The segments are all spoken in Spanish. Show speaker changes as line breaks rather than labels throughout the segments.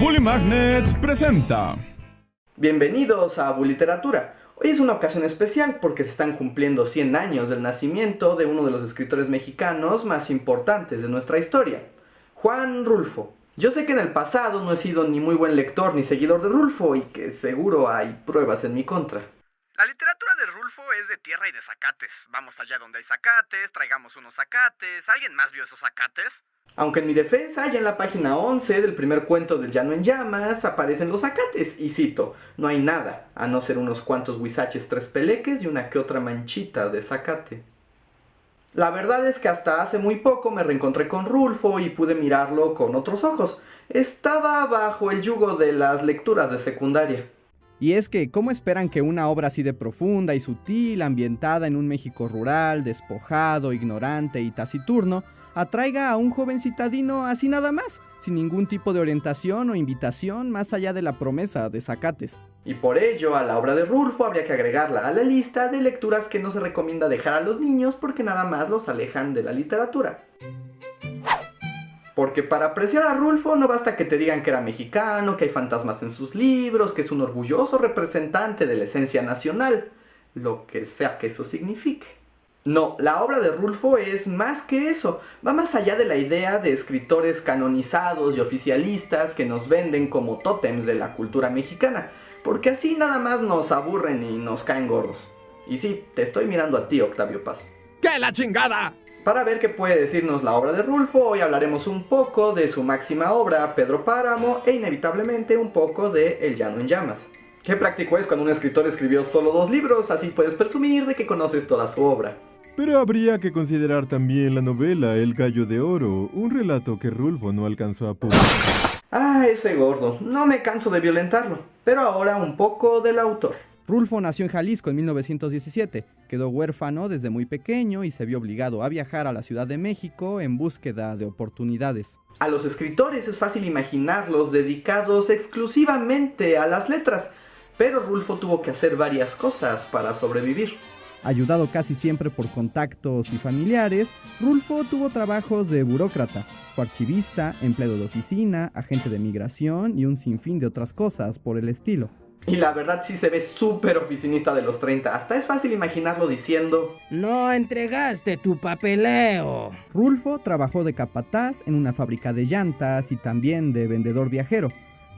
Bully Magnets presenta.
Bienvenidos a Buliteratura. Hoy es una ocasión especial porque se están cumpliendo 100 años del nacimiento de uno de los escritores mexicanos más importantes de nuestra historia, Juan Rulfo. Yo sé que en el pasado no he sido ni muy buen lector ni seguidor de Rulfo y que seguro hay pruebas en mi contra.
La literatura de Rulfo es de tierra y de zacates. Vamos allá donde hay zacates, traigamos unos zacates. ¿Alguien más vio esos zacates?
Aunque en mi defensa, ya en la página 11 del primer cuento del Llano en Llamas aparecen los zacates, y cito: no hay nada, a no ser unos cuantos huizaches tres peleques y una que otra manchita de zacate. La verdad es que hasta hace muy poco me reencontré con Rulfo y pude mirarlo con otros ojos. Estaba bajo el yugo de las lecturas de secundaria.
Y es que, ¿cómo esperan que una obra así de profunda y sutil, ambientada en un México rural, despojado, ignorante y taciturno, atraiga a un joven citadino así nada más, sin ningún tipo de orientación o invitación más allá de la promesa de zacates?
Y por ello, a la obra de Rulfo habría que agregarla a la lista de lecturas que no se recomienda dejar a los niños porque nada más los alejan de la literatura. Porque para apreciar a Rulfo no basta que te digan que era mexicano, que hay fantasmas en sus libros, que es un orgulloso representante de la esencia nacional, lo que sea que eso signifique. No, la obra de Rulfo es más que eso, va más allá de la idea de escritores canonizados y oficialistas que nos venden como tótems de la cultura mexicana, porque así nada más nos aburren y nos caen gordos. Y sí, te estoy mirando a ti, Octavio Paz.
¡Qué la chingada!
Para ver qué puede decirnos la obra de Rulfo, hoy hablaremos un poco de su máxima obra, Pedro Páramo, e inevitablemente un poco de El Llano en Llamas. Qué práctico es cuando un escritor escribió solo 2 libros, así puedes presumir de que conoces toda su obra.
Pero habría que considerar también la novela El Gallo de Oro, un relato que Rulfo no alcanzó a publicar.
Ah, ese gordo, no me canso de violentarlo, pero ahora un poco del autor.
Rulfo nació en Jalisco en 1917, quedó huérfano desde muy pequeño y se vio obligado a viajar a la Ciudad de México en búsqueda de oportunidades.
A los escritores es fácil imaginarlos dedicados exclusivamente a las letras, pero Rulfo tuvo que hacer varias cosas para sobrevivir.
Ayudado casi siempre por contactos y familiares, Rulfo tuvo trabajos de burócrata, fue archivista, empleado de oficina, agente de migración y un sinfín de otras cosas por el estilo.
Y la verdad sí se ve súper oficinista de los 30, hasta es fácil imaginarlo diciendo:
no entregaste tu papeleo.
Rulfo trabajó de capataz en una fábrica de llantas y también de vendedor viajero,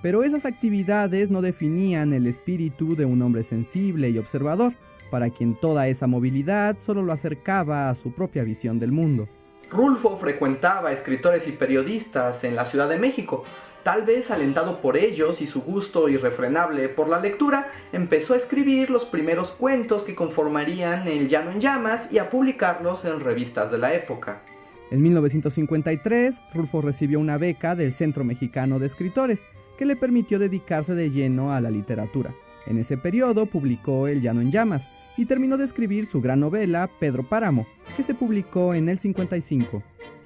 pero esas actividades no definían el espíritu de un hombre sensible y observador, para quien toda esa movilidad solo lo acercaba a su propia visión del mundo.
Rulfo frecuentaba escritores y periodistas en la Ciudad de México. Tal vez alentado por ellos y su gusto irrefrenable por la lectura, empezó a escribir los primeros cuentos que conformarían El Llano en Llamas y a publicarlos en revistas de la época.
En 1953, Rulfo recibió una beca del Centro Mexicano de Escritores, que le permitió dedicarse de lleno a la literatura. En ese periodo publicó El Llano en Llamas y terminó de escribir su gran novela Pedro Páramo, que se publicó en el 55.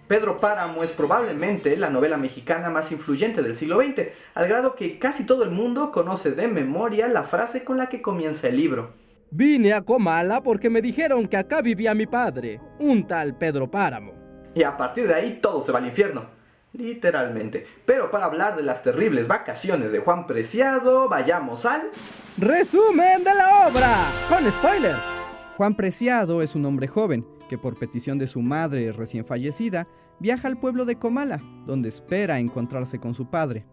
Pedro Páramo es probablemente la novela mexicana más influyente del siglo XX, al grado que casi todo el mundo conoce de memoria la frase con la que comienza el libro.
Vine a Comala porque me dijeron que acá vivía mi padre, un tal Pedro Páramo.
Y a partir de ahí todo se va al infierno, literalmente. Pero para hablar de las terribles vacaciones de Juan Preciado, vayamos al...
¡resumen de la obra! ¡Con spoilers!
Juan Preciado es un hombre joven que, por petición de su madre recién fallecida, viaja al pueblo de Comala, donde espera encontrarse con su padre.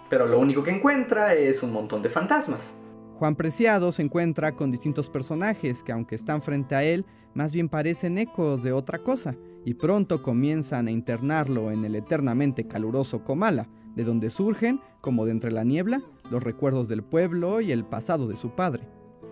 Pero lo único que encuentra es un montón de fantasmas.
Juan Preciado se encuentra con distintos personajes que, aunque están frente a él, más bien parecen ecos de otra cosa, y pronto comienzan a internarlo en el eternamente caluroso Comala, de donde surgen, como de entre la niebla, los recuerdos del pueblo y el pasado de su padre.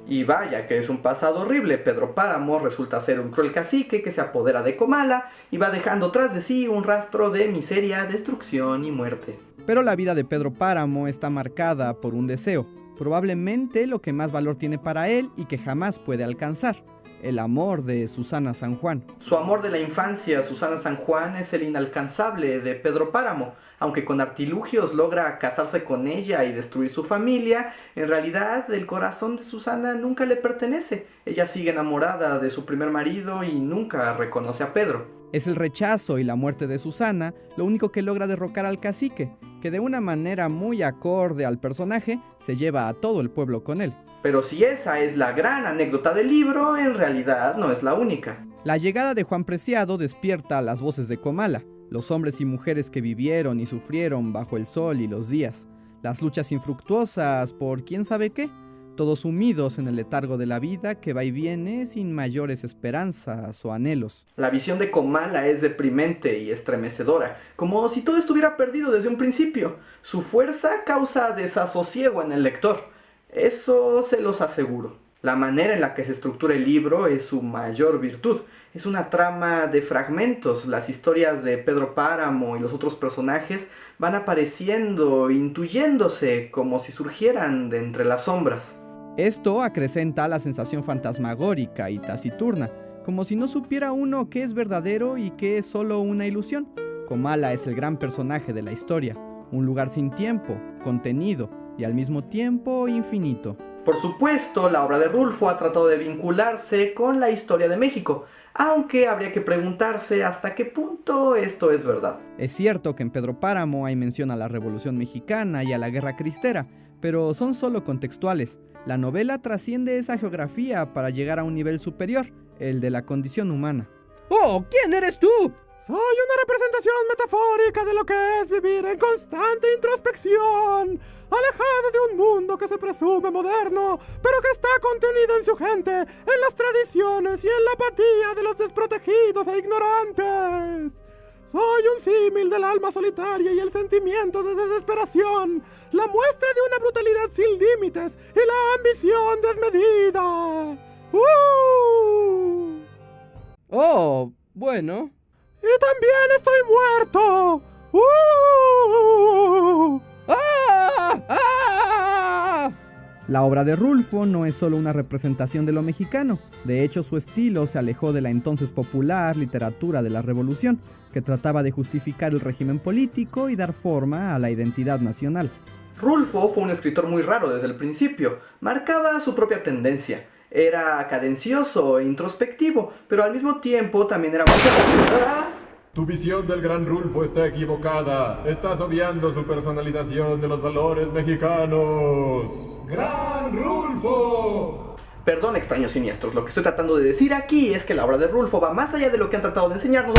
Y vaya que es un pasado horrible. Pedro Páramo resulta ser un cruel cacique que se apodera de Comala y va dejando tras de sí un rastro de miseria, destrucción y muerte.
Pero la vida de Pedro Páramo está marcada por un deseo, probablemente lo que más valor tiene para él y que jamás puede alcanzar: el amor de Susana San Juan.
Su amor de la infancia, Susana San Juan, es el inalcanzable de Pedro Páramo. Aunque con artilugios logra casarse con ella y destruir su familia, en realidad el corazón de Susana nunca le pertenece. Ella sigue enamorada de su primer marido y nunca reconoce a Pedro.
Es el rechazo y la muerte de Susana lo único que logra derrocar al cacique, que de una manera muy acorde al personaje se lleva a todo el pueblo con él.
Pero si esa es la gran anécdota del libro, en realidad no es la única.
La llegada de Juan Preciado despierta las voces de Comala, los hombres y mujeres que vivieron y sufrieron bajo el sol y los días, las luchas infructuosas por quién sabe qué, todos sumidos en el letargo de la vida que va y viene sin mayores esperanzas o anhelos.
La visión de Comala es deprimente y estremecedora, como si todo estuviera perdido desde un principio. Su fuerza causa desasosiego en el lector, eso se los aseguro. La manera en la que se estructura el libro es su mayor virtud. Es una trama de fragmentos. Las historias de Pedro Páramo y los otros personajes van apareciendo, intuyéndose como si surgieran de entre las sombras.
Esto acrecenta la sensación fantasmagórica y taciturna, como si no supiera uno qué es verdadero y qué es solo una ilusión. Comala es el gran personaje de la historia, un lugar sin tiempo, contenido y al mismo tiempo infinito.
Por supuesto, la obra de Rulfo ha tratado de vincularse con la historia de México, aunque habría que preguntarse hasta qué punto esto es verdad.
Es cierto que en Pedro Páramo hay mención a la Revolución Mexicana y a la Guerra Cristera, pero son solo contextuales. La novela trasciende esa geografía para llegar a un nivel superior, el de la condición humana.
¡Oh! ¿Quién eres tú?
Soy una representación metafórica de lo que es vivir en constante introspección, alejado de un mundo que se presume moderno, pero que está contenido en su gente, en las tradiciones y en la apatía de los desprotegidos e ignorantes. Soy un símil del alma solitaria y el sentimiento de desesperación, la muestra de una brutalidad sin límites y la ambición desmedida.
Oh, bueno.
¡Y también estoy muerto!
¡Ah! ¡Ah!
La obra de Rulfo no es solo una representación de lo mexicano. De hecho, su estilo se alejó de la entonces popular literatura de la Revolución, que trataba de justificar el régimen político y dar forma a la identidad nacional.
Rulfo fue un escritor muy raro desde el principio. Marcaba su propia tendencia. Era cadencioso e introspectivo, pero al mismo tiempo también era muy...
Tu visión del gran Rulfo está equivocada. Estás obviando su personalización de los valores mexicanos. ¡Gran Rulfo!
Perdón, extraños siniestros, lo que estoy tratando de decir aquí es que la obra de Rulfo va más allá de lo que han tratado de enseñarnos.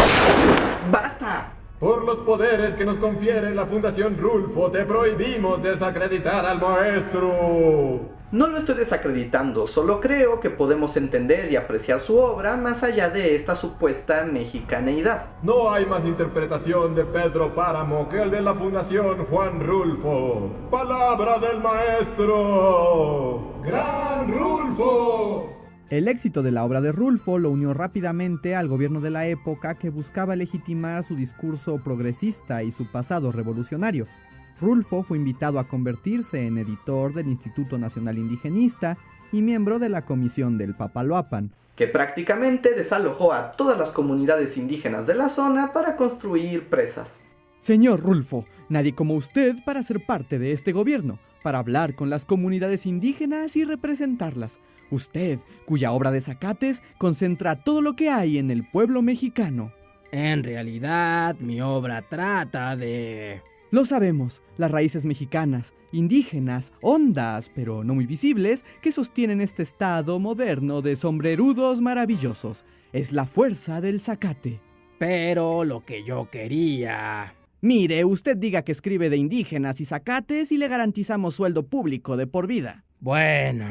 ¡Basta!
Por los poderes que nos confiere la Fundación Rulfo, te prohibimos desacreditar al maestro.
No lo estoy desacreditando, solo creo que podemos entender y apreciar su obra más allá de esta supuesta mexicaneidad.
No hay más interpretación de Pedro Páramo que el de la Fundación Juan Rulfo. ¡Palabra del maestro! ¡Gran Rulfo!
El éxito de la obra de Rulfo lo unió rápidamente al gobierno de la época, que buscaba legitimar su discurso progresista y su pasado revolucionario. Rulfo fue invitado a convertirse en editor del Instituto Nacional Indigenista y miembro de la Comisión del Papaloapan,
que prácticamente desalojó a todas las comunidades indígenas de la zona para construir presas.
Señor Rulfo, nadie como usted para ser parte de este gobierno, para hablar con las comunidades indígenas y representarlas. Usted, cuya obra de Zacates concentra todo lo que hay en el pueblo mexicano.
En realidad, mi obra trata de...
Lo sabemos, las raíces mexicanas, indígenas, hondas, pero no muy visibles, que sostienen este estado moderno de sombrerudos maravillosos. Es la fuerza del zacate.
Pero lo que yo quería...
Mire, usted diga que escribe de indígenas y zacates y le garantizamos sueldo público de por vida.
Bueno...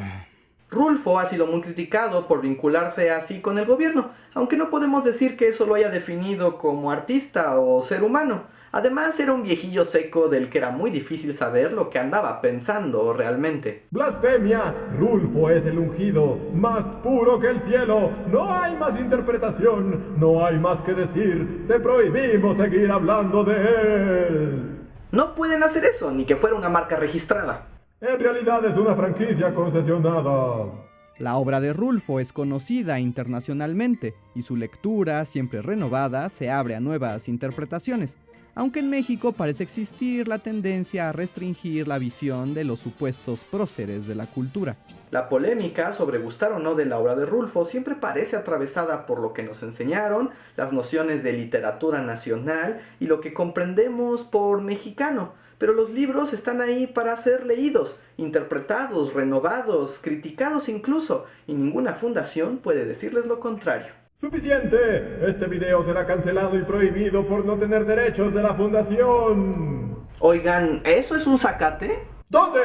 Rulfo ha sido muy criticado por vincularse así con el gobierno, aunque no podemos decir que eso lo haya definido como artista o ser humano. Además, era un viejillo seco del que era muy difícil saber lo que andaba pensando realmente.
¡Blasfemia! Rulfo es el ungido, más puro que el cielo. No hay más interpretación, no hay más que decir. Te prohibimos seguir hablando de él.
No pueden hacer eso, ni que fuera una marca registrada.
En realidad es una franquicia concesionada.
La obra de Rulfo es conocida internacionalmente y su lectura, siempre renovada, se abre a nuevas interpretaciones, aunque en México parece existir la tendencia a restringir la visión de los supuestos próceres de la cultura.
La polémica sobre gustar o no de la obra de Rulfo siempre parece atravesada por lo que nos enseñaron, las nociones de literatura nacional y lo que comprendemos por mexicano. pero los libros están ahí para ser leídos, interpretados, renovados, criticados incluso, y ninguna fundación puede decirles lo contrario.
¡Suficiente! Este video será cancelado y prohibido por no tener derechos de la fundación.
Oigan, ¿eso es un zacate?
¿Dónde?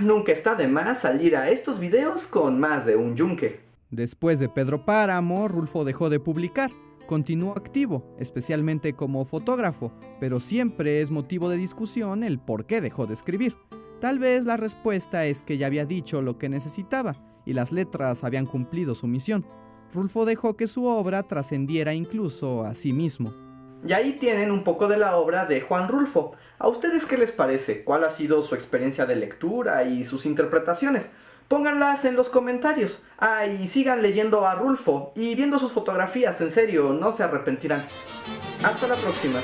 Nunca está de más salir a estos videos con más de un yunque.
Después de Pedro Páramo, Rulfo dejó de publicar. Continuó activo, especialmente como fotógrafo, pero siempre es motivo de discusión el por qué dejó de escribir. Tal vez la respuesta es que ya había dicho lo que necesitaba y las letras habían cumplido su misión. Rulfo dejó que su obra trascendiera incluso a sí mismo.
Y ahí tienen un poco de la obra de Juan Rulfo. ¿A ustedes qué les parece? ¿Cuál ha sido su experiencia de lectura y sus interpretaciones? Pónganlas en los comentarios. Y sigan leyendo a Rulfo y viendo sus fotografías, en serio, no se arrepentirán. Hasta la próxima.